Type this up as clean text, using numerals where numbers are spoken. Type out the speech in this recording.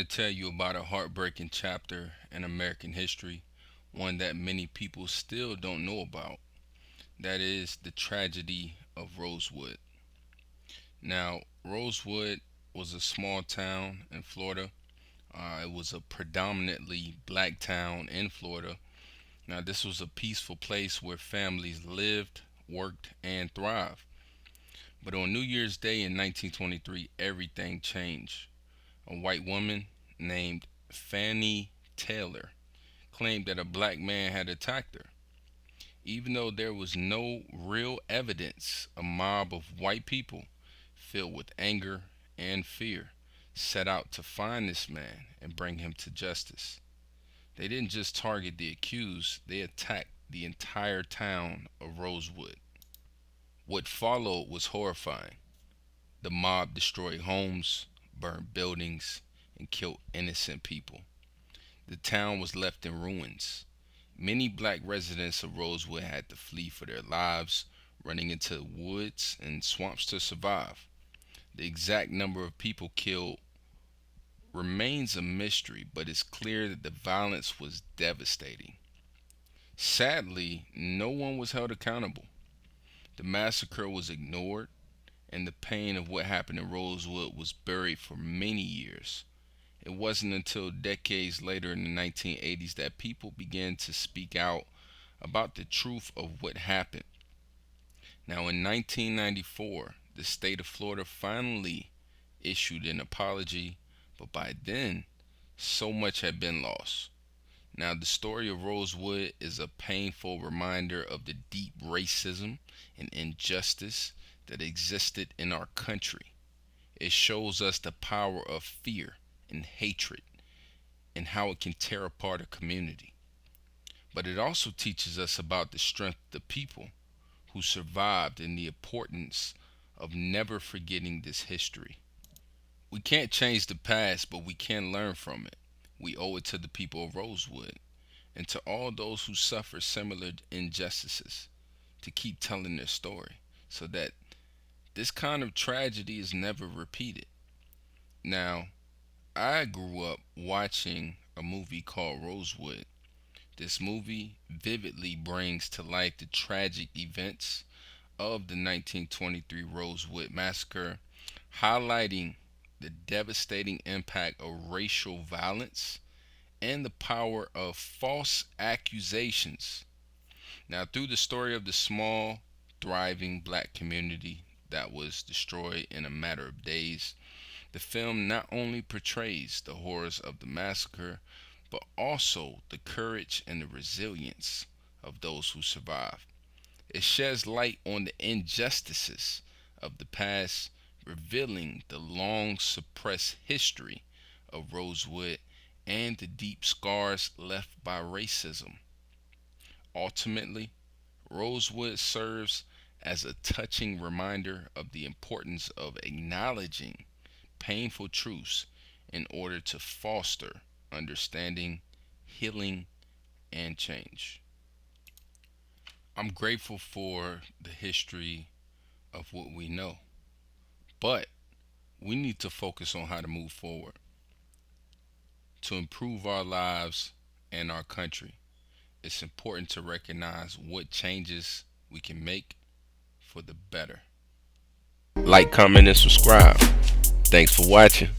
to tell you about a heartbreaking chapter in American history, one that many people still don't know about. That is the tragedy of Rosewood. Now, Rosewood was a small town in Florida. It was a predominantly black town in Florida. Now, this was a peaceful place where families lived, worked, and thrived. But on New Year's Day in 1923, everything changed. A white woman named Fannie Taylor claimed that a black man had attacked her. Even though there was no real evidence, a mob of white people, filled with anger and fear, set out to find this man and bring him to justice. They didn't just target the accused, they attacked the entire town of Rosewood. What followed was horrifying. The mob destroyed homes, burned buildings, and killed innocent people. The town was left in ruins. Many black residents of Rosewood had to flee for their lives, running into woods and swamps to survive. The exact number of people killed remains a mystery, but it's clear that the violence was devastating. Sadly, no one was held accountable. The massacre was ignored, and the pain of what happened in Rosewood was buried for many years. It wasn't until decades later in the 1980s that people began to speak out about the truth of what happened. Now, in 1994, the state of Florida finally issued an apology, but by then, so much had been lost. Now, the story of Rosewood is a painful reminder of the deep racism and injustice that existed in our country. It shows us the power of fear and hatred and how it can tear apart a community. But it also teaches us about the strength of the people who survived and the importance of never forgetting this history. We can't change the past, but we can learn from it. We owe it to the people of Rosewood and to all those who suffer similar injustices to keep telling their story so that this kind of tragedy is never repeated. Now, I grew up watching a movie called Rosewood. This movie vividly brings to life the tragic events of the 1923 Rosewood Massacre, highlighting the devastating impact of racial violence and the power of false accusations. Now, through the story of the small, thriving black community that was destroyed in a matter of days, the film not only portrays the horrors of the massacre, but also the courage and the resilience of those who survived. It sheds light on the injustices of the past, revealing the long suppressed history of Rosewood and the deep scars left by racism. Ultimately, Rosewood serves as a touching reminder of the importance of acknowledging painful truths in order to foster understanding, healing, and change. I'm grateful for the history of what we know, but we need to focus on how to move forward to improve our lives and our country. It's important to recognize what changes we can make for the better. Like, comment, and subscribe. Thanks for watching.